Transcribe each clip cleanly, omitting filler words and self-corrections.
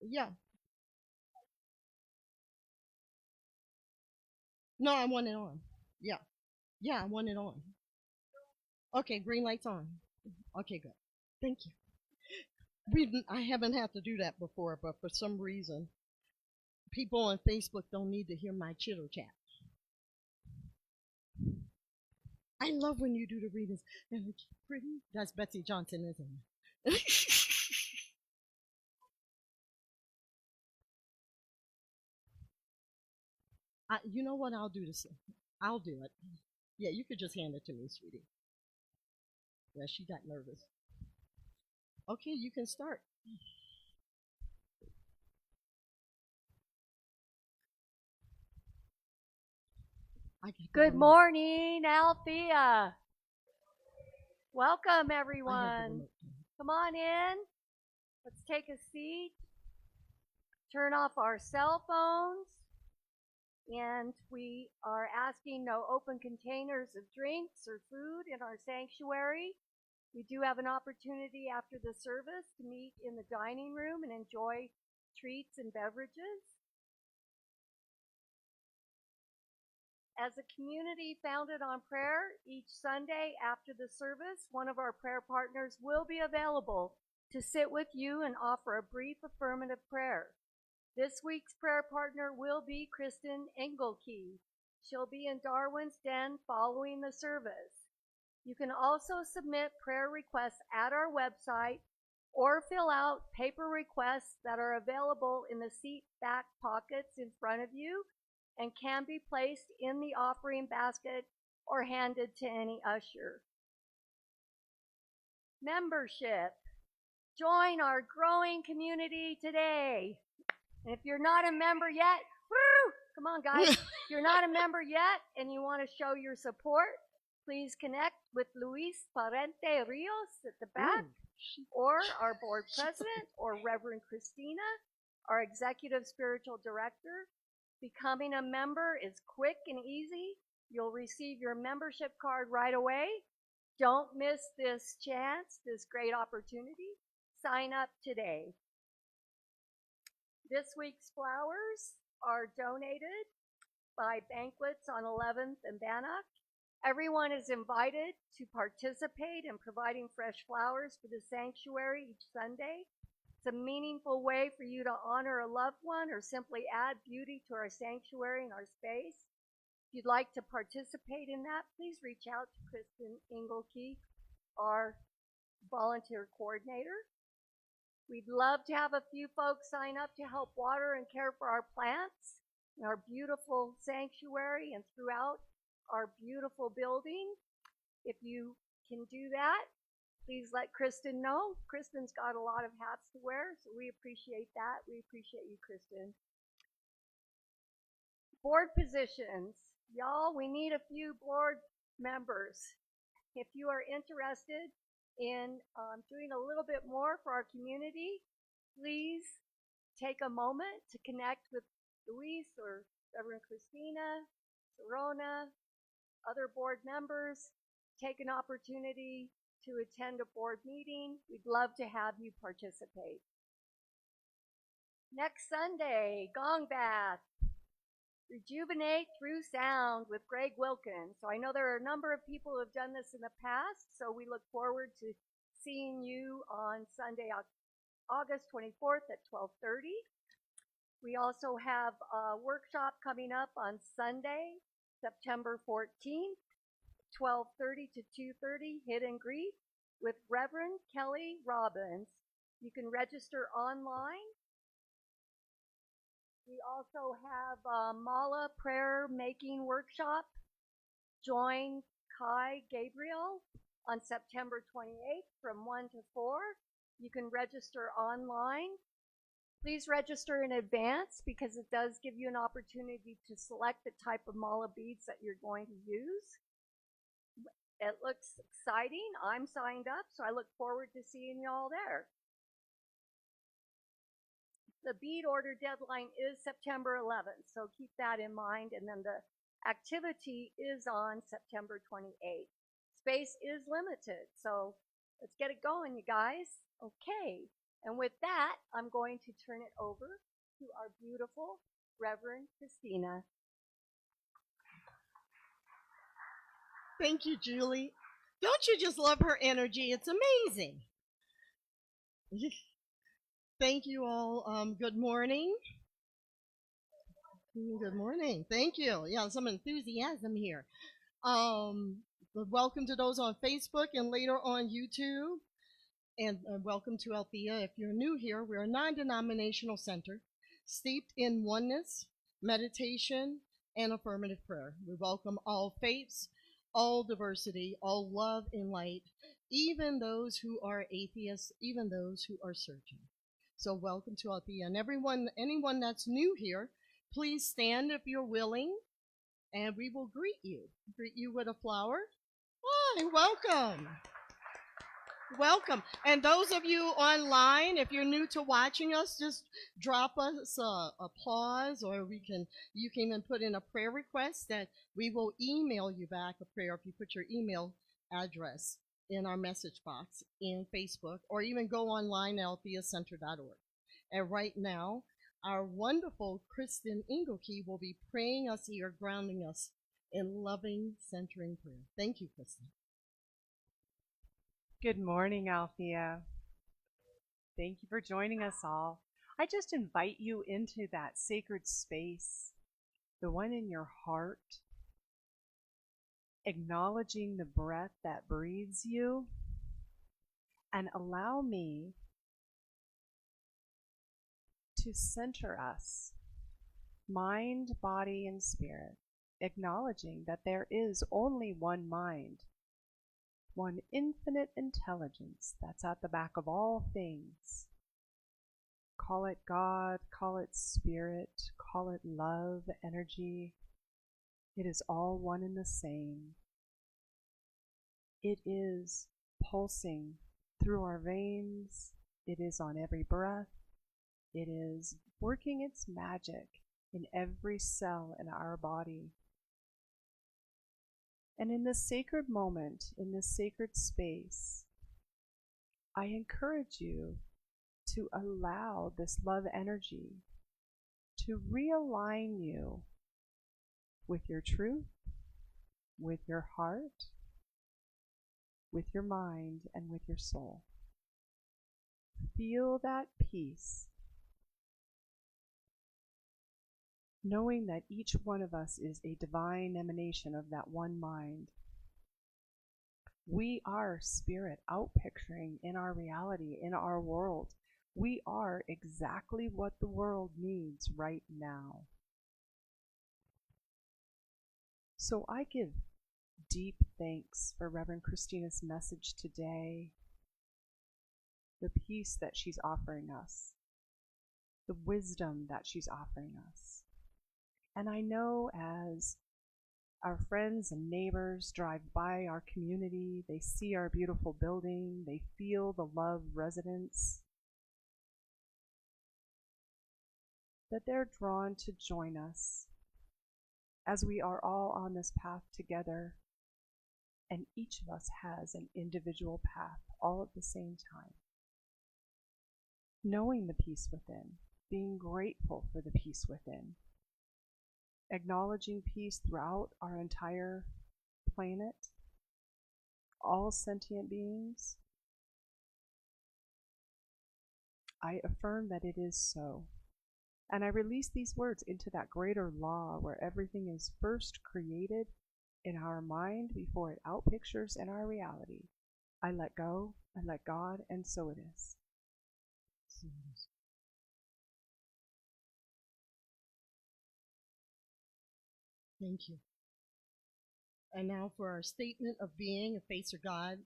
Yeah. No, I want it on. Yeah. Yeah, I want it on. Okay, green light's on. Okay, good. Thank you. I haven't had to do that before, but for some reason, people on Facebook don't need to hear my chitter chat. I love when you do the readings. And it's pretty. That's Betsy Johnson, isn't it? You know what? I'll do this. I'll do it. Yeah, you could just hand it to me, sweetie. Yeah, she got nervous. Okay, you can start. I got the Good remote. morning, Althea. Welcome, I have the everyone. remote. Come on in. Let's take a seat. Turn off our cell phones. And we are asking no open containers of drinks or food in our sanctuary. We do have an opportunity after the service to meet in the dining room and enjoy treats and beverages. As a community founded on prayer, each Sunday after the service, one of our prayer partners will be available to sit with you and offer a brief affirmative prayer. This week's prayer partner will be Kristen Engelke. She'll be in Darwin's Den following the service. You can also submit prayer requests at our website or fill out paper requests that are available in the seat back pockets in front of you and can be placed in the offering basket or handed to any usher. Membership. Join our growing community today. And if you're not a member yet, woo, come on guys. If you're not a member yet and you want to show your support, please connect with Luis Parente Rios at the back, or our board president, or Reverend Christina, our executive spiritual director. Becoming a member is quick and easy. You'll receive your membership card right away. Don't miss this chance, this great opportunity. Sign up today. This week's flowers are donated by Banquets on 11th and Bannock. Everyone is invited to participate in providing fresh flowers for the sanctuary each Sunday. It's a meaningful way for you to honor a loved one or simply add beauty to our sanctuary and our space. If you'd like to participate in that, please reach out to Kristen Engelke, our volunteer coordinator. We'd love to have a few folks sign up to help water and care for our plants in our beautiful sanctuary and throughout our beautiful building. If you can do that, please let Kristen know. Kristen's got a lot of hats to wear, so we appreciate that. We appreciate you, Kristen. Board positions. Y'all, we need a few board members. If you are interested in doing a little bit more for our community, please take a moment to connect with Luis or Reverend Christina, Serona, other board members. Take an opportunity to attend a board meeting. We'd love to have you participate. Next Sunday, Gong Bath. Rejuvenate through sound with Greg Wilkins. So I know there are a number of people who have done this in the past, so we look forward to seeing you on Sunday, August 24th at 12:30. We also have a workshop coming up on Sunday, September 14th, 12:30 to 2:30, Hit and Greet with Reverend Kelly Robbins. You can register online. We also have a Mala prayer making workshop. Join Kai Gabriel on September 28th from 1 to 4. You can register online. Please register in advance because it does give you an opportunity to select the type of mala beads that you're going to use. It looks exciting. I'm signed up, so I look forward to seeing y'all there. The bead order deadline is September 11th, so keep that in mind. And then the activity is on September 28th. Space is limited, so let's get it going, you guys. Okay, And with that, I'm going to turn it over to our beautiful Reverend Christina. Thank you, Julie. Don't you just love her energy? It's amazing. Thank you all. Good morning. Good morning. Thank you. Yeah, some enthusiasm here. Welcome to those on Facebook and later on YouTube. And welcome to Althea. If you're new here, we're a non-denominational center steeped in oneness, meditation, and affirmative prayer. We welcome all faiths, all diversity, all love and light, even those who are atheists, even those who are searching. So welcome to Althea. And anyone that's new here, please stand if you're willing, and we will greet you. Greet you with a flower. Hi, welcome. Welcome. And those of you online, if you're new to watching us, just drop us applause, or you can even put in a prayer request that we will email you back a prayer if you put your email address in our message box in Facebook, or even go online at altheacenter.org. And right now, our wonderful Kristen Engelke will be praying us here, grounding us in loving, centering prayer. Thank you, Kristen. Good morning, Althea. Thank you for joining us all. I just invite you into that sacred space, the one in your heart, acknowledging the breath that breathes you, and allow me to center us, mind, body, and spirit, acknowledging that there is only one mind, one infinite intelligence that's at the back of all things. Call it God, call it spirit, call it love, energy. It is all one and the same. It is pulsing through our veins. It is on every breath. It is working its magic in every cell in our body. And in this sacred moment, in this sacred space, I encourage you to allow this love energy to realign you with your truth, with your heart, with your mind, and with your soul. Feel that peace, knowing that each one of us is a divine emanation of that one mind. We are spirit outpicturing in our reality, in our world. We are exactly what the world needs right now. So I give deep thanks for Reverend Christina's message today, the peace that she's offering us, the wisdom that she's offering us. And I know as our friends and neighbors drive by our community, they see our beautiful building, they feel the love resonance, that they're drawn to join us as we are all on this path together, and each of us has an individual path all at the same time. Knowing the peace within, being grateful for the peace within, acknowledging peace throughout our entire planet, all sentient beings. I affirm that it is so. And I release these words into that greater law where everything is first created in our mind before it outpictures in our reality. I let go, I let God, and so it is. So it is. Thank you. And now for our statement of being, a face of God.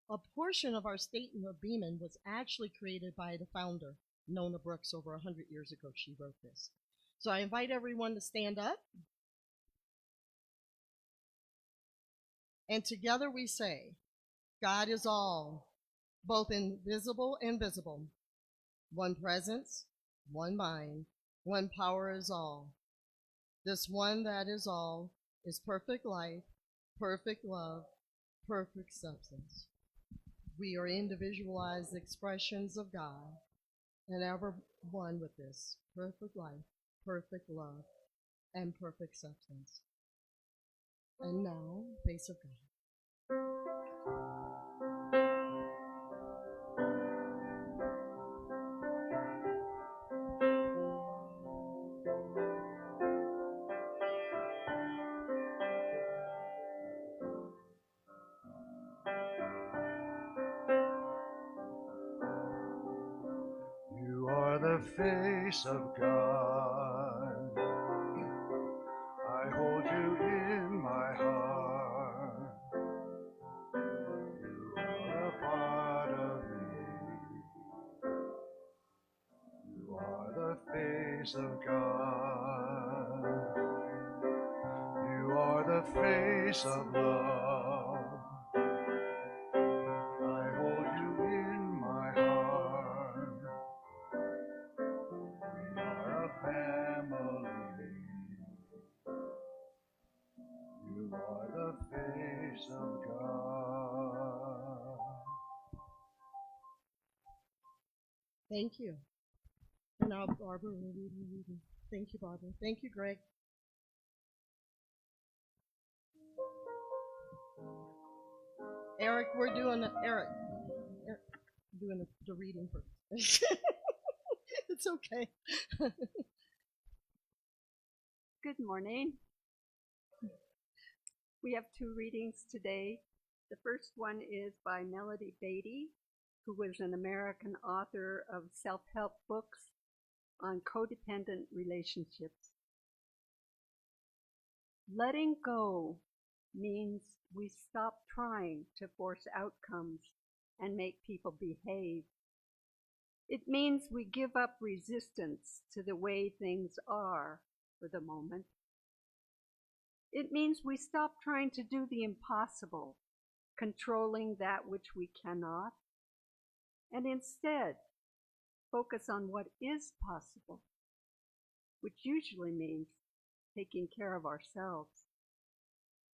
A portion of our statement of being was actually created by the founder, Nona Brooks, over 100 years ago. She wrote this. So I invite everyone to stand up. And together we say, God is all, both invisible and visible. One presence, one mind, one power is all. This one that is all is perfect life, perfect love, perfect substance. We are individualized expressions of God and ever one with this perfect life, perfect love, and perfect substance. And now, face of God. You are the face of God. I hold you in my heart. You are a part of me. You are the face of God. You are the face of love. I hold you in my heart. We are a family. You are the face of God. Thank you. And now Barbara will read the reading. Thank you, Barbara. Thank you, Greg. Eric, we're doing the reading first. It's okay. Good morning. We have two readings today. The first one is by Melody Beatty, who was an American author of self-help books on codependent relationships. Letting go means we stop trying to force outcomes and make people behave. It means we give up resistance to the way things are for the moment. It means we stop trying to do the impossible, controlling that which we cannot, and instead focus on what is possible, which usually means taking care of ourselves.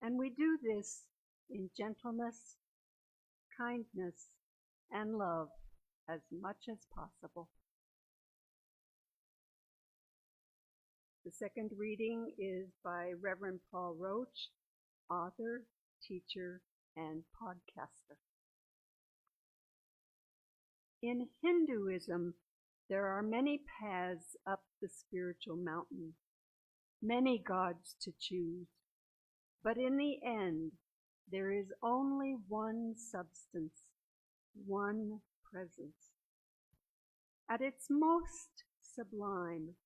And we do this in gentleness, kindness, and love as much as possible. The second reading is by Reverend Paul Roach, author, teacher, and podcaster. In Hinduism, there are many paths up the spiritual mountain, many gods to choose, but in the end, there is only one substance, one presence. At its most sublime,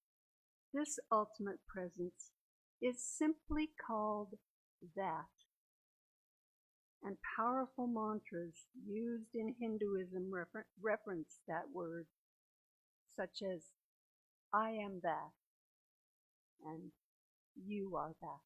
this ultimate presence is simply called that. And powerful mantras used in Hinduism reference that word, such as, I am that, and you are that.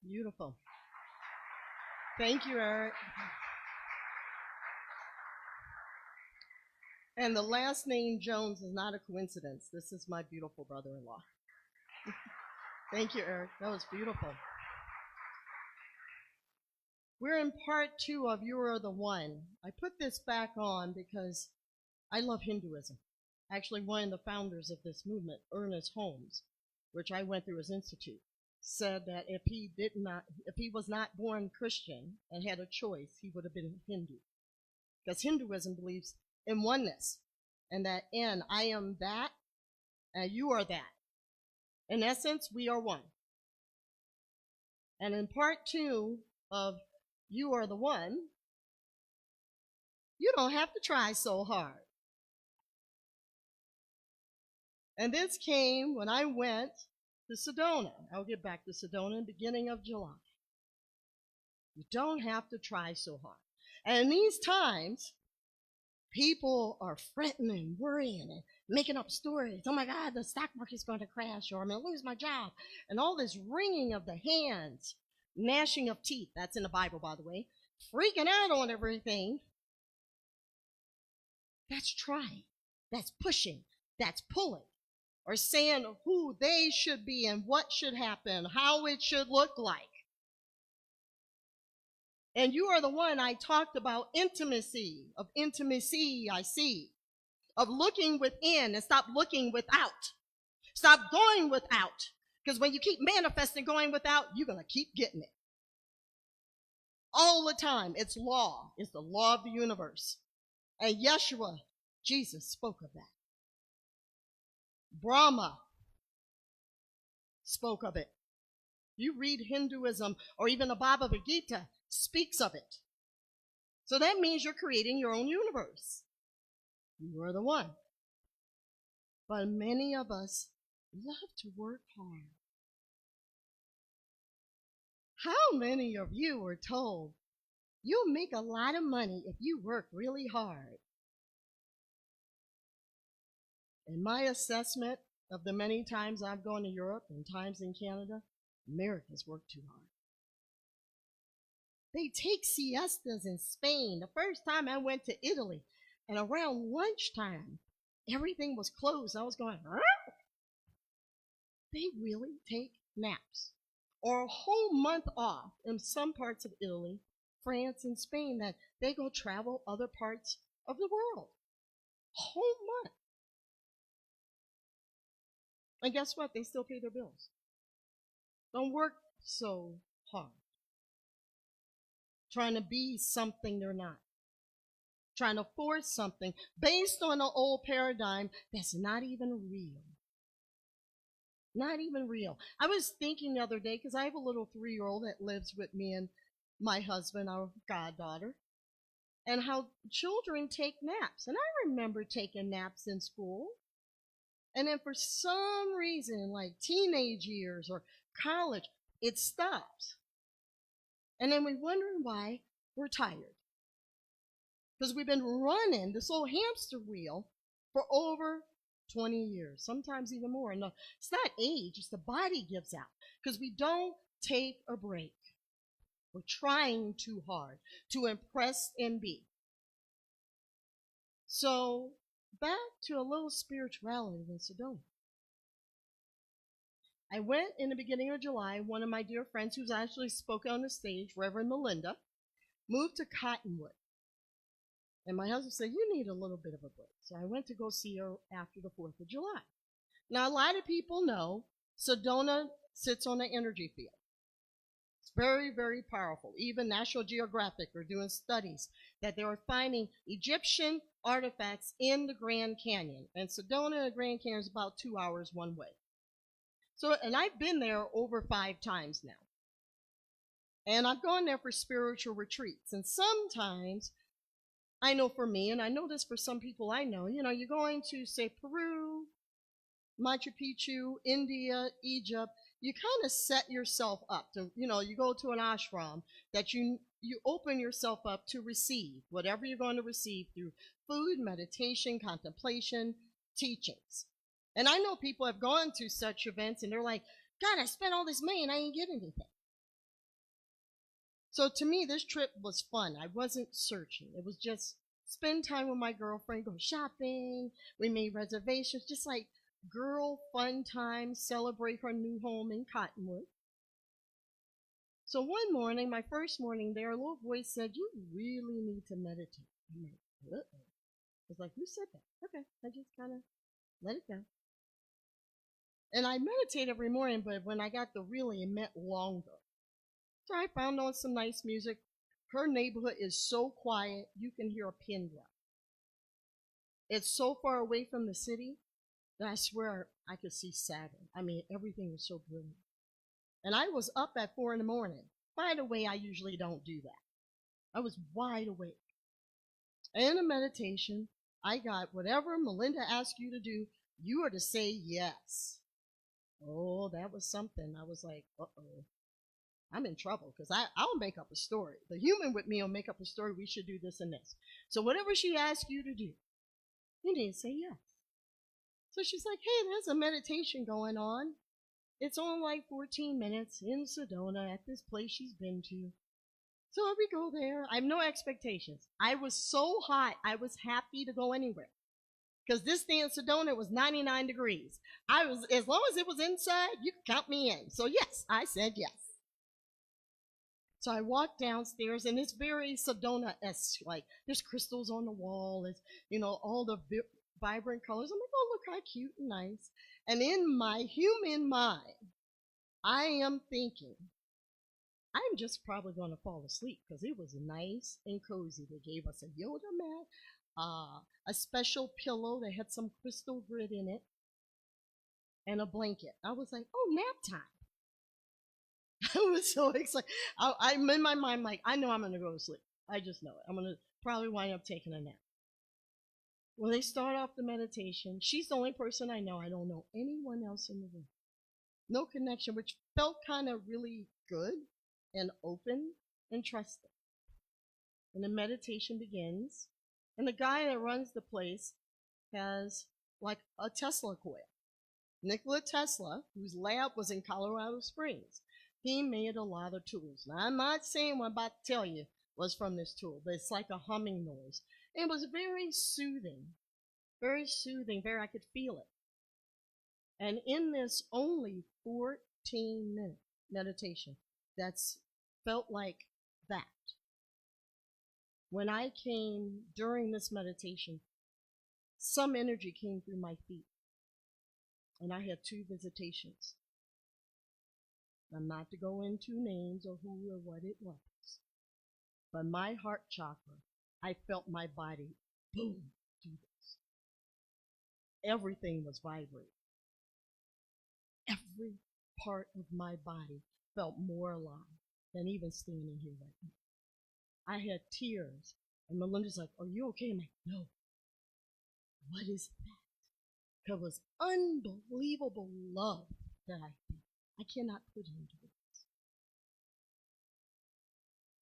Beautiful. Thank you, Eric. And the last name Jones is not a coincidence. This is my beautiful brother-in-law. Thank you, Eric. That was beautiful. We're in part 2 of You Are the One. I put this back on because I love Hinduism. Actually, one of the founders of this movement, Ernest Holmes, which I went through his institute, said that if he was not born Christian and had a choice, he would have been Hindu. Because Hinduism believes in oneness, and that I am that, and you are that. In essence, we are one. And in part 2 of You Are the One, you don't have to try so hard. And this came when I went to Sedona. I'll get back to Sedona in the beginning of July. You don't have to try so hard. And in these times, people are fretting and worrying and making up stories. Oh my God, the stock market's going to crash, or I'm going to lose my job. And all this wringing of the hands, gnashing of teeth. That's in the Bible, by the way. Freaking out on everything. That's trying. That's pushing. That's pulling. Or saying who they should be and what should happen, how it should look like. And You Are the One. I talked about intimacy, I see, of looking within and stop looking without. Stop going without. Because when you keep manifesting going without, you're going to keep getting it. All the time. It's law. It's the law of the universe. And Yeshua, Jesus, spoke of that. Brahma spoke of it. You read Hinduism or even the Bhagavad Gita speaks of it. So that means you're creating your own universe. You are the one. But many of us love to work hard. How many of you were told you'll make a lot of money if you work really hard? In my assessment of the many times I've gone to Europe and times in Canada, Americans work too hard. They take siestas in Spain. The first time I went to Italy, and around lunchtime, everything was closed. I was going, huh? They really take naps. Or a whole month off in some parts of Italy, France, and Spain, that they go travel other parts of the world. A whole month. And guess what? They still pay their bills. Don't work so hard. Trying to be something they're not. Trying to force something based on an old paradigm that's not even real. Not even real. I was thinking the other day, because I have a little 3-year-old that lives with me and my husband, our goddaughter, and how children take naps. And I remember taking naps in school. And then for some reason, like teenage years or college, it stops. And then we wonder why we're tired. Because we've been running this old hamster wheel for over 20 years, sometimes even more. And it's not age, it's the body gives out. Because we don't take a break. We're trying too hard to impress and be. So back to a little spirituality in Sedona. I went in the beginning of July. One of my dear friends who's actually spoken on the stage, Reverend Melinda, moved to Cottonwood. And my husband said, you need a little bit of a break. So I went to go see her after the 4th of July. Now, a lot of people know Sedona sits on an energy field. It's very, very powerful. Even National Geographic are doing studies that they are finding Egyptian artifacts in the Grand Canyon. And Sedona and the Grand Canyon is about 2 hours one way. So, and I've been there over 5 times now. And I've gone there for spiritual retreats. And sometimes, I know for me, and I know this for some people I know, you're going to, say, Peru, Machu Picchu, India, Egypt. You kind of set yourself up to, you go to an ashram that you open yourself up to receive whatever you're going to receive through food, meditation, contemplation, teachings. And I know people have gone to such events and they're like, God, I spent all this money and I ain't get anything. So to me, this trip was fun. I wasn't searching. It was just spend time with my girlfriend, go shopping. We made reservations, just like girl fun time, celebrate her new home in Cottonwood. So one morning, my first morning there, a little voice said, "You really need to meditate." I'm like, uh-oh. I was like, "Who said that?" Okay, I just kind of let it go. And I meditate every morning, but when I got the really, it meant longer. So I found on some nice music. Her neighborhood is so quiet, you can hear a pin drop. It's so far away from the city that I swear I could see Saturn. I mean, everything was so brilliant. And I was up at 4 in the morning. By the way, I usually don't do that. I was wide awake. In a meditation, I got whatever Melinda asked you to do, you are to say yes. Oh, that was something. I was like, uh-oh. I'm in trouble because I'll make up a story. The human with me will make up a story. We should do this and this. So whatever she asks you to do, you need to say yes. So she's like, "Hey, there's a meditation going on. It's on like 14 minutes in Sedona at this place she's been to." So we go there. I have no expectations. I was so hot, I was happy to go anywhere. Because this day in Sedona was 99 degrees. I was, as long as it was inside, you could count me in. So yes, I said yes. So I walked downstairs, and it's very Sedona-esque. Like, there's crystals on the wall. There's, all the vibrant colors. I'm like, oh, look how cute and nice. And in my human mind, I am thinking, I'm just probably going to fall asleep because it was nice and cozy. They gave us a yoga mat, a special pillow that had some crystal grid in it, and a blanket. I was like, oh, nap time. I was so excited. I'm in my mind like, I know I'm going to go to sleep. I just know it. I'm going to probably wind up taking a nap. Well, they start off the meditation. She's the only person I know. I don't know anyone else in the room. No connection, which felt kind of really good and open and trusting. And the meditation begins. And the guy that runs the place has like a Tesla coil. Nikola Tesla, whose lab was in Colorado Springs, he made a lot of tools. Now, I'm not saying what I'm about to tell you was from this tool, but it's like a humming noise. It was very soothing, I could feel it. And in this only 14-minute meditation, that's felt like that. When I came during this meditation, some energy came through my feet. And I had 2 visitations. I'm not to go into names or who or what it was. But my heart chakra, I felt my body, boom, do this. Everything was vibrating. Every part of my body felt more alive than even standing here right now. I had tears. And Melinda's like, "Are you okay?" I'm like, "No." What is that? It was unbelievable love that I felt. I cannot put it into words.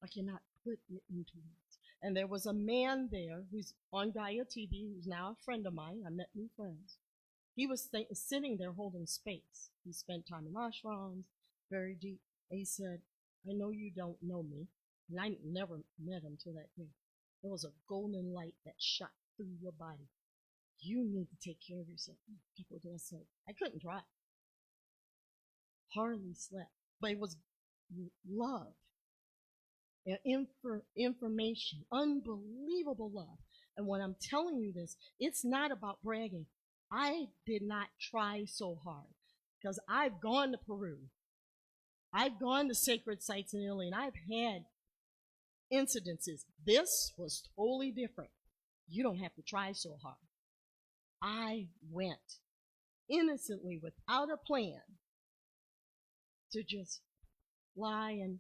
I cannot put it into words. And there was a man there who's on Gaia TV, who's now a friend of mine. I met new friends. He was sitting there holding space. He spent time in ashrams, very deep. And he said, "I know you don't know me." And I never met him till that day. There was a golden light that shot through your body. You need to take care of yourself. What did I say? I couldn't drive. Hardly slept. But it was love and information, unbelievable love. And when I'm telling you this, it's not about bragging. I did not try so hard because I've gone to Peru. I've gone to sacred sites in Italy, and I've had incidences. This was totally different. You don't have to try so hard. I went innocently without a plan to just lie and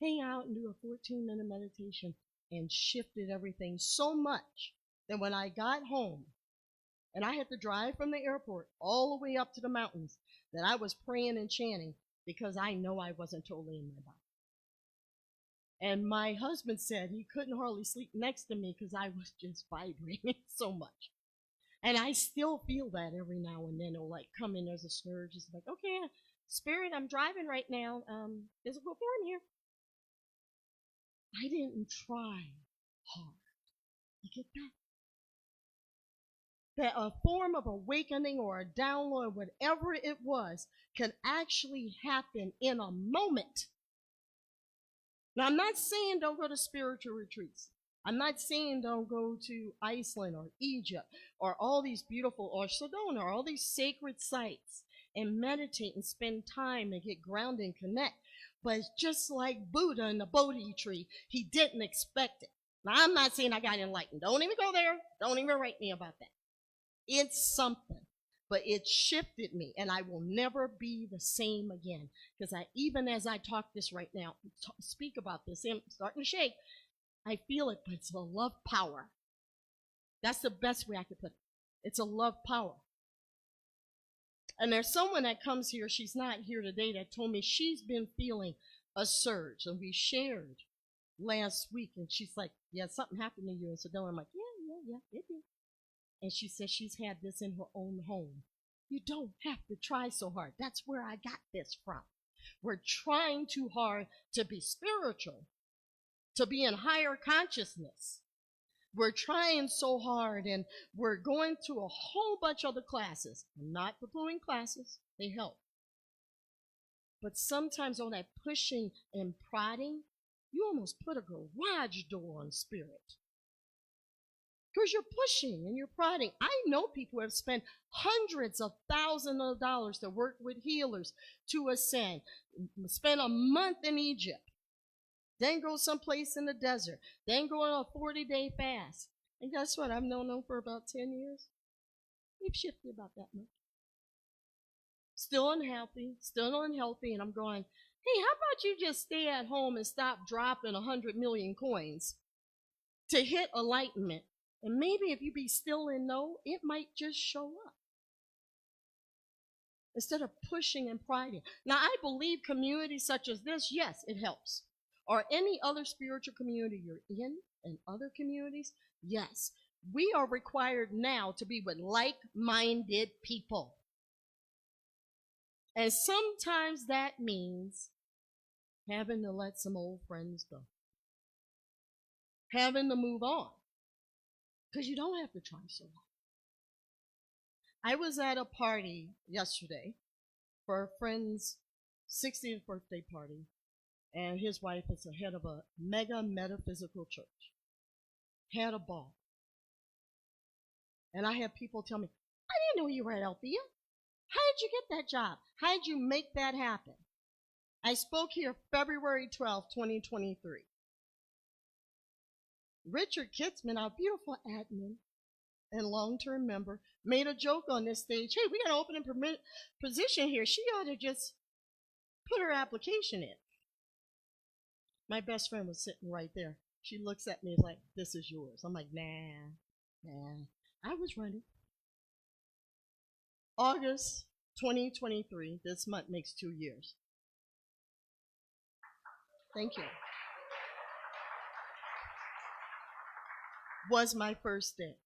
hang out and do a 14-minute meditation, and shifted everything so much that when I got home and I had to drive from the airport all the way up to the mountains, that I was praying and chanting because I know I wasn't totally in my body. And my husband said he couldn't hardly sleep next to me because I was just vibrating so much. And I still feel that every now and then. It'll like come in as a surge. It's like, okay, spirit, I'm driving right now. Physical form here. I didn't try hard. You get that? That a form of awakening or a download, whatever it was, can actually happen in a moment. Now, I'm not saying don't go to spiritual retreats. I'm not saying don't go to Iceland or Egypt or all these beautiful, or Sedona, or all these sacred sites and meditate and spend time and get grounded and connect. But it's just like Buddha in the Bodhi tree. He didn't expect it. Now, I'm not saying I got enlightened. Don't even go there. Don't even write me about that. It's something. But it shifted me, and I will never be the same again. Because even as I talk this right now, speak about this, I'm starting to shake. I feel it, but it's a love power. That's the best way I could put it. It's a love power. And there's someone that comes here, she's not here today, that told me she's been feeling a surge. And we shared last week, and she's like, yeah, something happened to you in Sedona. I'm like, yeah, it did. And she says she's had this in her own home. You don't have to try so hard. That's where I got this from. We're trying too hard to be spiritual, to be in higher consciousness. We're trying so hard, and we're going to a whole bunch of other classes. I'm not poo-pooing classes. They help. But sometimes all that pushing and prodding, you almost put a garage door on spirit. Because you're pushing and you're prodding. I know people who have spent hundreds of thousands of dollars to work with healers to ascend, spend a month in Egypt, then go someplace in the desert, then go on a 40-day fast. And guess what? I've known them for about 10 years. We've shifted about that much. Still unhealthy, and I'm going, hey, how about you just stay at home and stop dropping 100 million coins to hit enlightenment? And maybe if you be still and know, it might just show up. Instead of pushing and priding. Now, I believe communities such as this, yes, it helps. Or any other spiritual community you're in, and other communities, yes. We are required now to be with like-minded people. And sometimes that means having to let some old friends go. Having to move on. Because you don't have to try so hard. I was at a party yesterday for a friend's 60th birthday party, and his wife is the head of a mega metaphysical church. Had a ball. And I had people tell me, I didn't know you were at Althea. How did you get that job? How did you make that happen? I spoke here February 12, 2023. Richard Kitzman, our beautiful admin and long-term member, made a joke on this stage. Hey, we got an open position here. She ought to just put her application in. My best friend was sitting right there. She looks at me like, this is yours. I'm like, nah. I was ready. August 2023, this month makes 2 years. Thank you. Was my first day.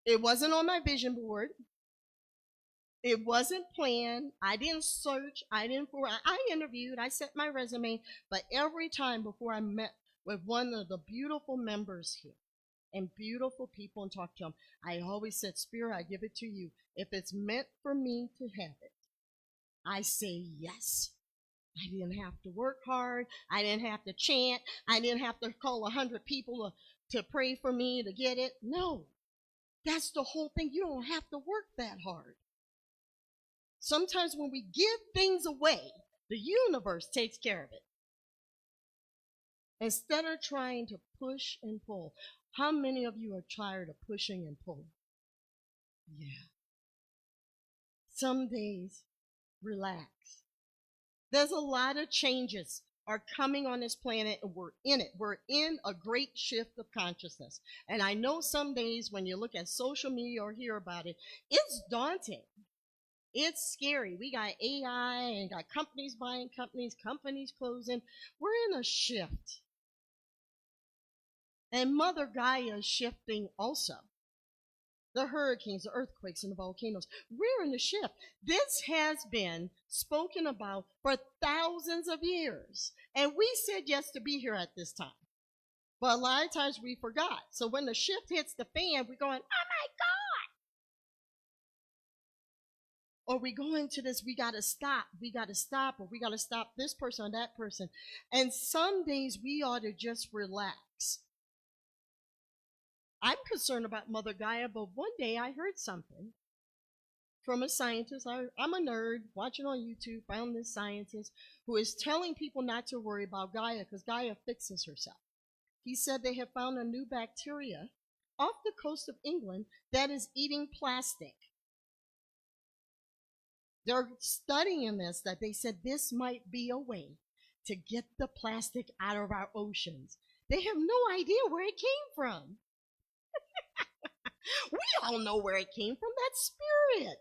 It wasn't on my vision board. It wasn't planned. I didn't search. I interviewed. I sent my resume. But every time before I met with one of the beautiful members here and beautiful people and talked to them, I always said, Spirit, I give it to you. If it's meant for me to have it, I say yes. I didn't have to work hard. I didn't have to chant. I didn't have to call 100 people to pray for me to get it. No, that's the whole thing. You don't have to work that hard. Sometimes when we give things away, the universe takes care of it. Instead of trying to push and pull. How many of you are tired of pushing and pulling? Yeah. Some days, relax. There's a lot of changes are coming on this planet, and we're in it. We're in a great shift of consciousness. And I know some days when you look at social media or hear about it, it's daunting. It's scary. We got AI and got companies buying companies, companies closing. We're in a shift. And Mother Gaia is shifting also. The hurricanes, the earthquakes, and the volcanoes. We're in the shift. This has been spoken about for thousands of years. And we said yes to be here at this time. But a lot of times we forgot. So when the shift hits the fan, we're going, oh my God. Or we go into this, we got to stop, or we got to stop this person or that person. And some days we ought to just relax. I'm concerned about Mother Gaia, but one day I heard something from a scientist. I'm a nerd, watching on YouTube, found this scientist who is telling people not to worry about Gaia because Gaia fixes herself. He said they have found a new bacteria off the coast of England that is eating plastic. They're studying this, that they said this might be a way to get the plastic out of our oceans. They have no idea where it came from. We all know where it came from. That's spirit.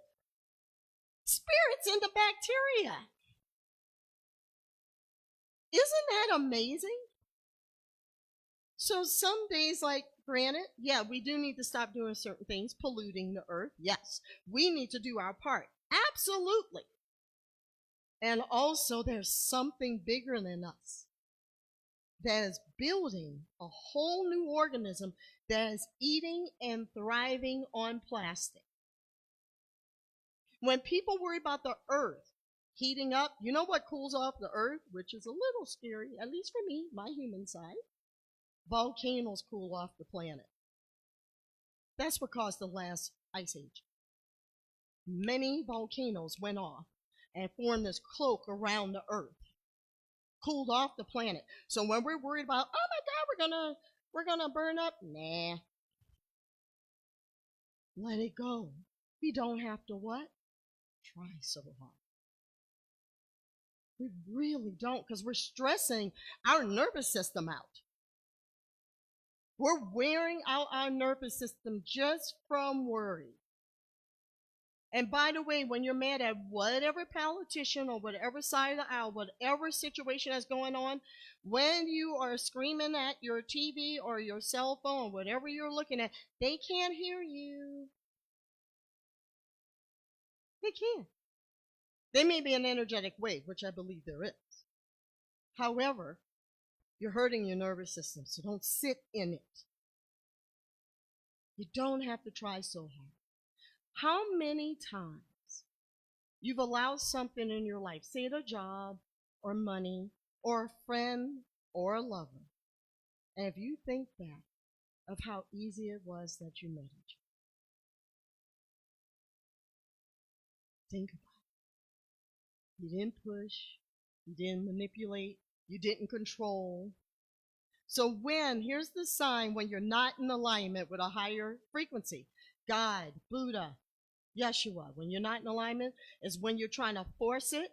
Spirit's in the bacteria. Isn't that amazing? So some days, like, granted, yeah, we do need to stop doing certain things, polluting the earth. Yes, we need to do our part. Absolutely. And also, there's something bigger than us that is building a whole new organism that is eating and thriving on plastic. When people worry about the earth heating up, you know what cools off the earth, which is a little scary, at least for me, my human side? Volcanoes cool off the planet. That's what caused the last ice age. Many volcanoes went off and formed this cloak around the earth, cooled off the planet. So when we're worried about, oh my God, we're gonna burn up, nah. Let it go. We don't have to what? Try so hard. We really don't, because we're stressing our nervous system out. We're wearing out our nervous system just from worry. And by the way, when you're mad at whatever politician or whatever side of the aisle, whatever situation that's going on, when you are screaming at your TV or your cell phone, whatever you're looking at, they can't hear you. They can't. They may be an energetic wave, which I believe there is. However, you're hurting your nervous system, so don't sit in it. You don't have to try so hard. How many times you've allowed something in your life, say it a job or money or a friend or a lover, and if you think back of how easy it was that you met each other, think about it. You didn't push, you didn't manipulate, you didn't control. So here's the sign when you're not in alignment with a higher frequency. God, Buddha, Yeshua, when you're not in alignment, is when you're trying to force it,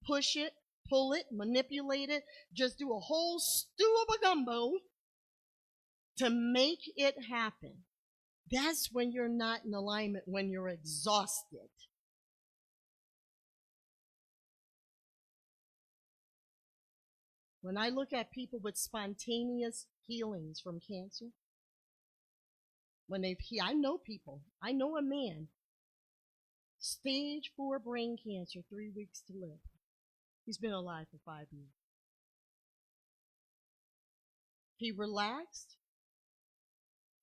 push it, pull it, manipulate it, just do a whole stew of a gumbo to make it happen. That's when you're not in alignment, when you're exhausted. When I look at people with spontaneous healings from cancer, I know people, I know a man, stage 4 brain cancer, 3 weeks to live. He's been alive for 5 years. He relaxed.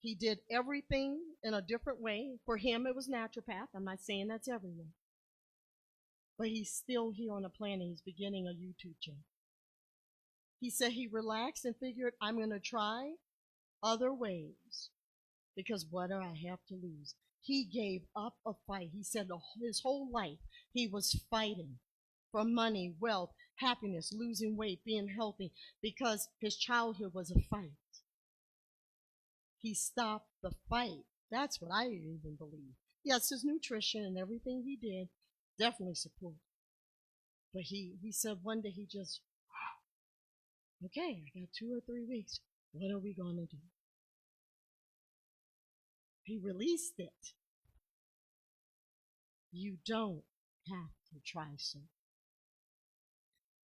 He did everything in a different way. For him, it was naturopath. I'm not saying that's everyone. But he's still here on the planet. He's beginning a YouTube channel. He said he relaxed and figured, I'm going to try other ways because what do I have to lose? He gave up a fight. He said his whole life he was fighting for money, wealth, happiness, losing weight, being healthy, because his childhood was a fight. He stopped the fight. That's what I even believe. Yes, his nutrition and everything he did definitely support. But he said one day he just, okay, I got 2 or 3 weeks. What are we going to do? He released it. You don't have to try so.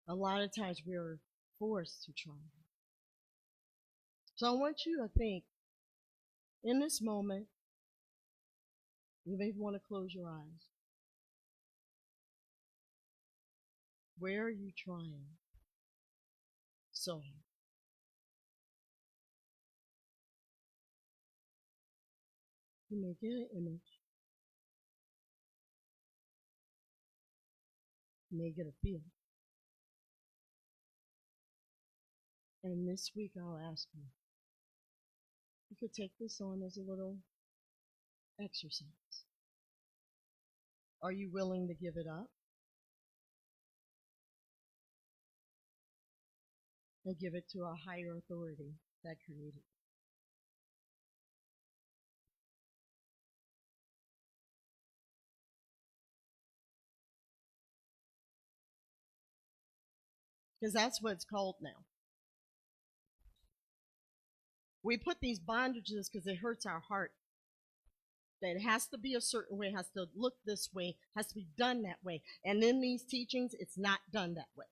A lot of times we're forced to try. So I want you to think in this moment, Even if you want to close your eyes. Where are you trying so hard? You may get an image. You may get a feel. And this week I'll ask you, you could take this on as a little exercise. Are you willing to give it up? And give it to a higher authority that created it? Because that's what it's called now. We put these bondages because it hurts our heart. That it has to be a certain way, it has to look this way, has to be done that way. And in these teachings, it's not done that way.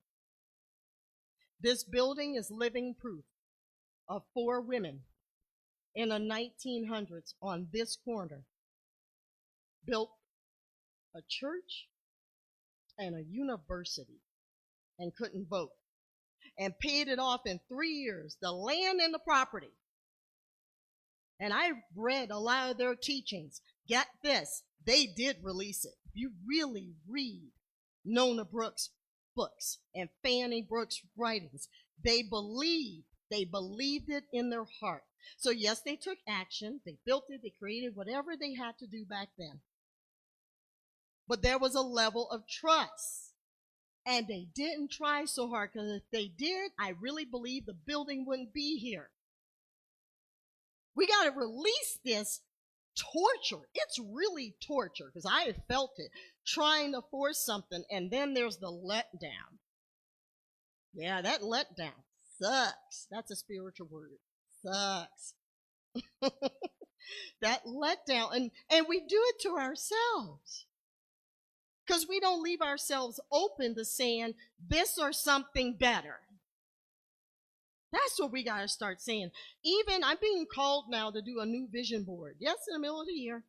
This building is living proof of 4 women in the 1900s on this corner built a church and a university and couldn't vote, and paid it off in 3 years, the land and the property. And I read a lot of their teachings. Get this, they did release it. If you really read Nona Brooks' books and Fannie Brooks' writings, they believed it in their heart. So yes, they took action, they built it, they created whatever they had to do back then. But there was a level of trust. And they didn't try so hard, because if they did, I really believe the building wouldn't be here. We got to release this torture. It's really torture, because I have felt it, trying to force something, and then there's the letdown. Yeah, that letdown sucks. That's a spiritual word. Sucks. That letdown. And we do it to ourselves. Because we don't leave ourselves open to saying this or something better. That's what we got to start saying. Even I'm being called now to do a new vision board. Yes, in the middle of the year.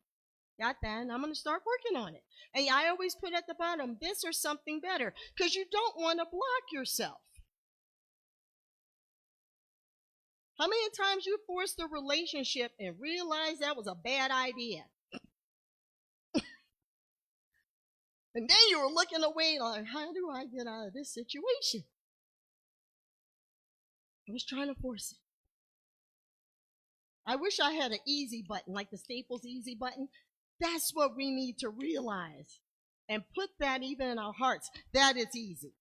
Got that, and I'm going to start working on it. And I always put at the bottom, this or something better, because you don't want to block yourself. How many times you forced a relationship and realized that was a bad idea? And then you were looking away like, how do I get out of this situation? I was trying to force it. I wish I had an easy button, like the Staples easy button. That's what we need to realize. And put that even in our hearts. That it's easy.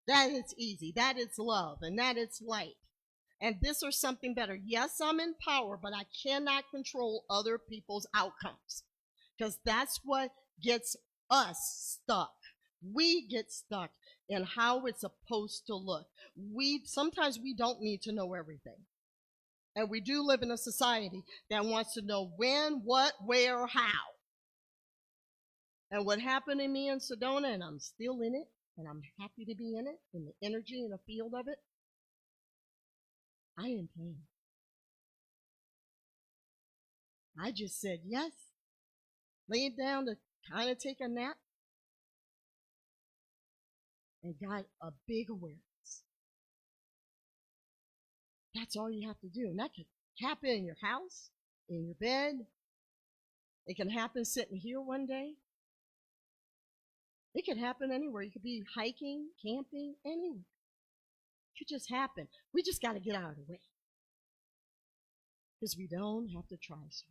That it's easy. That it's love. And that it's light. And this or something better. Yes, I'm in power, but I cannot control other people's outcomes. Because that's what gets us stuck. We get stuck in how it's supposed to look. Sometimes we don't need to know everything. And we do live in a society that wants to know when, what, where, how. And what happened to me in Sedona, and I'm still in it, and I'm happy to be in it, in the energy and the field of it, I am pain. I just said yes. Laid down to kind of take a nap, and got a big awareness. That's all you have to do. And that could happen in your house, in your bed. It can happen sitting here one day. It could happen anywhere. You could be hiking, camping, anywhere. It could just happen. We just got to get out of the way. Because we don't have to try so.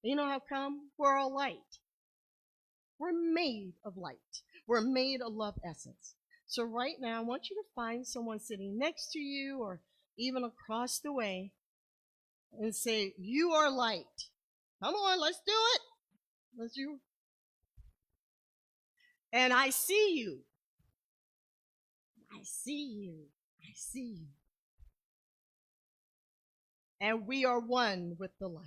You know how come? We're all light. We're made of light. We're made of love essence. So right now, I want you to find someone sitting next to you or even across the way and say, you are light. Come on, let's do it. Let's do it. And I see you. I see you. I see you. And we are one with the light.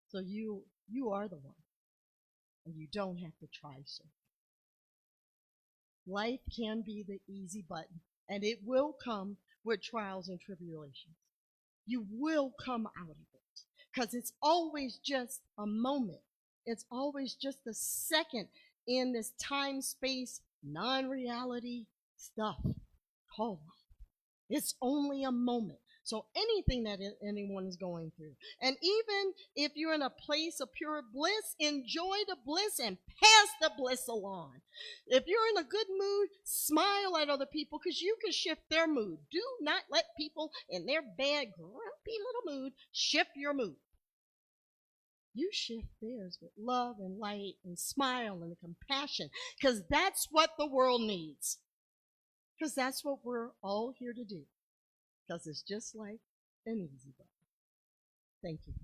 So you are the one. And you don't have to try so. Life can be the easy button. And it will come with trials and tribulations. You will come out of it because it's always just a moment. It's always just a second in this time space, non reality stuff called life. It's only a moment. So anything that anyone is going through, and even if you're in a place of pure bliss, enjoy the bliss and pass the bliss along. If you're in a good mood, smile at other people because you can shift their mood. Do not let people in their bad, grumpy little mood shift your mood. You shift theirs with love and light and smile and compassion because that's what the world needs. Because that's what we're all here to do. Because it's just like an easy button. Thank you.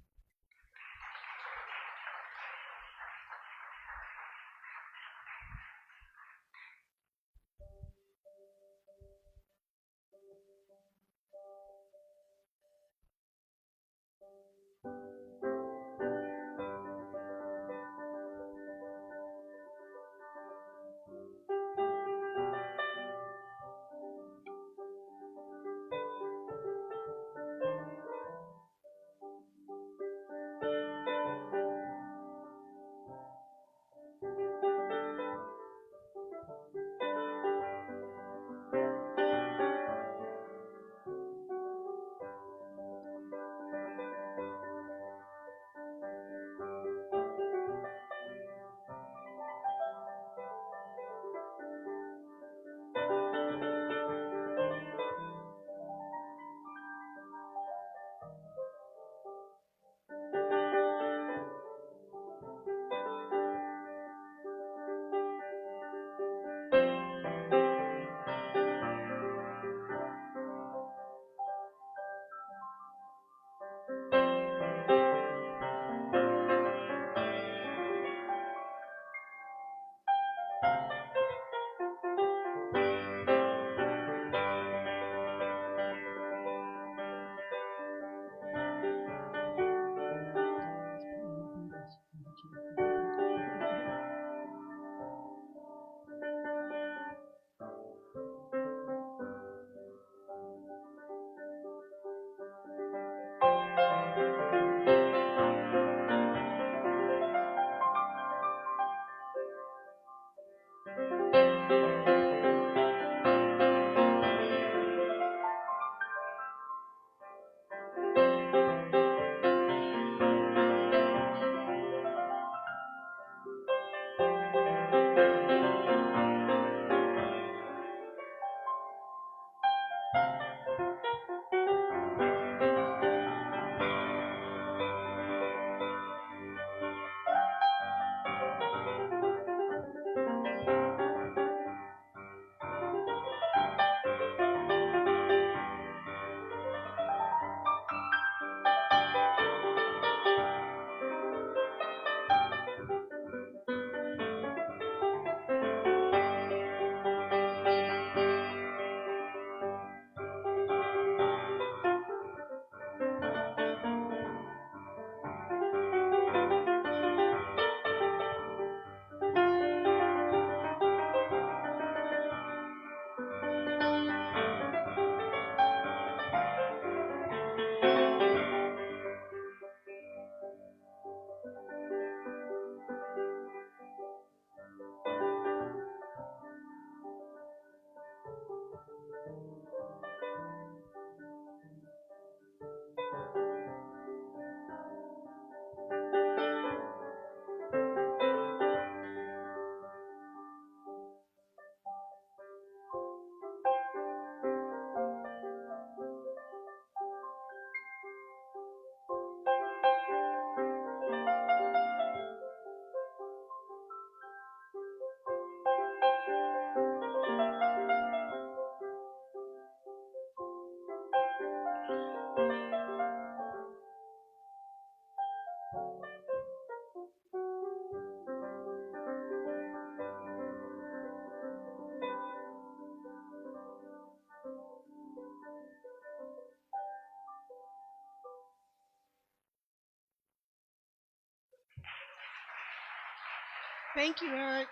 Thank you, Eric.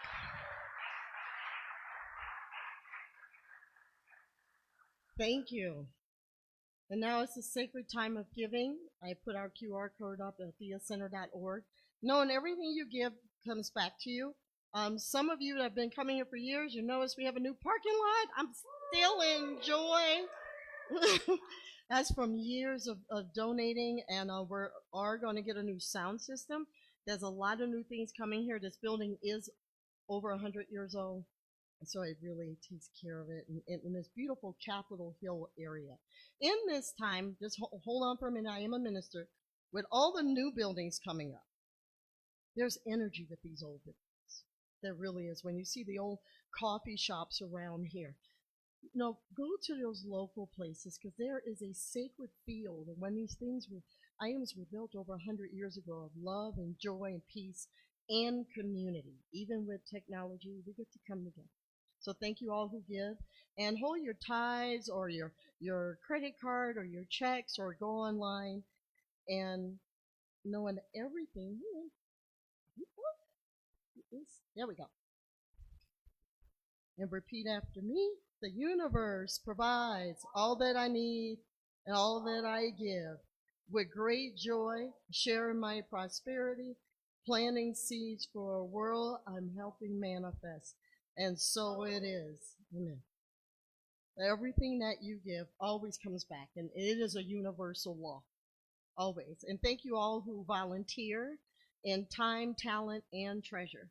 Thank you. And now it's the sacred time of giving. I put our QR code up at altheacenter.org. Knowing everything you give comes back to you. Some of you that have been coming here for years, you notice we have a new parking lot. I'm still enjoying. That's from years of donating, and we are going to get a new sound system. There's a lot of new things coming here. This building is over 100 years old, and so it really takes care of it in this beautiful Capitol Hill area. In this time, just hold on for a minute, I am a minister. With all the new buildings coming up, there's energy with these old buildings. There really is. When you see the old coffee shops around here, no, go to those local places because there is a sacred field. And when these items were built over 100 years ago of love and joy and peace and community, even with technology, we get to come together. So thank you all who give, and hold your tithes or your credit card or your checks, or go online and knowing everything. There we go. And repeat after me. The universe provides all that I need and all that I give. With great joy, sharing my prosperity, planting seeds for a world I'm helping manifest. And so it is. Amen. Everything that you give always comes back, and it is a universal law. Always. And thank you all who volunteer in time, talent, and treasure.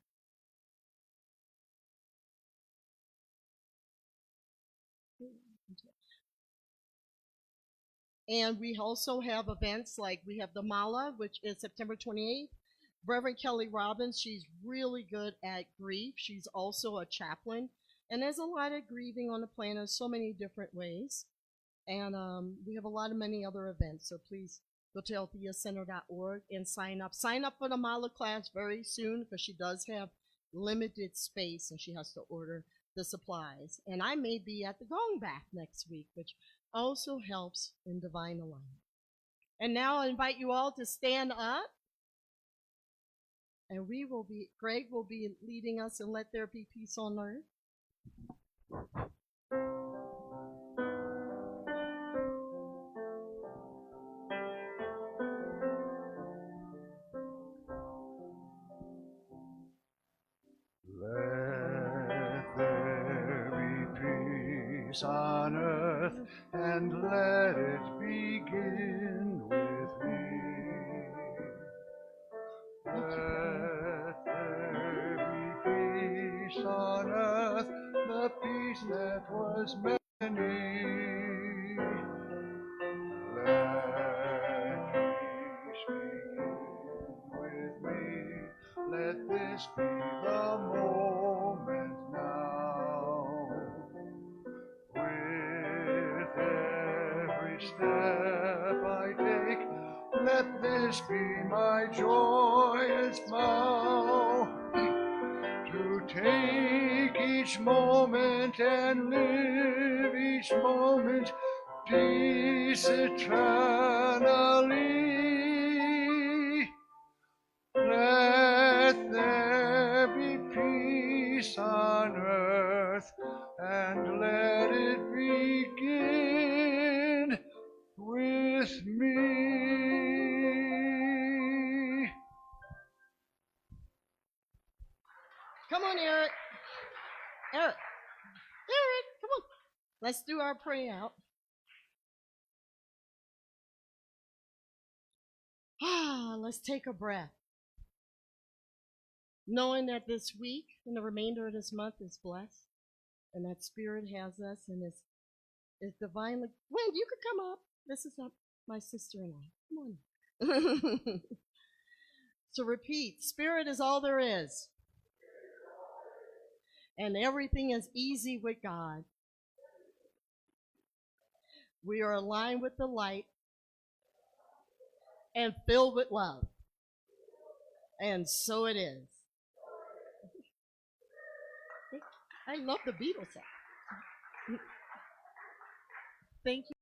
And we also have events like we have the Mala, which is September 28th. Reverend Kelly Robbins, she's really good at grief. She's also a chaplain. And there's a lot of grieving on the planet, so many different ways. And we have many other events. So please go to altheacenter.org and sign up. Sign up for the Mala class very soon because she does have limited space and she has to order the supplies. And I may be at the Gong Bath next week, which also helps in divine alignment. And now I invite you all to stand up. And Greg will be leading us in Let There Be Peace on Earth. Let there be peace on earth, and let it begin with me. Let there be peace on earth, the peace that was many. Let peace begin with me. Let this be the moment now. With every step I take, let this be my joyous vow. To take each moment and live each moment peace eternally. Let there be peace on earth, and let it begin with me. Come on, Eric. Eric, come on. Let's do our pray out. Let's take a breath. Knowing that this week and the remainder of this month is blessed, and that Spirit has us and is divinely. Wendy, you could come up. This is my sister and I. Come on. So repeat, Spirit is all there is. And everything is easy with God. We are aligned with the light and filled with love. And so it is. I love the Beatles song. Thank you.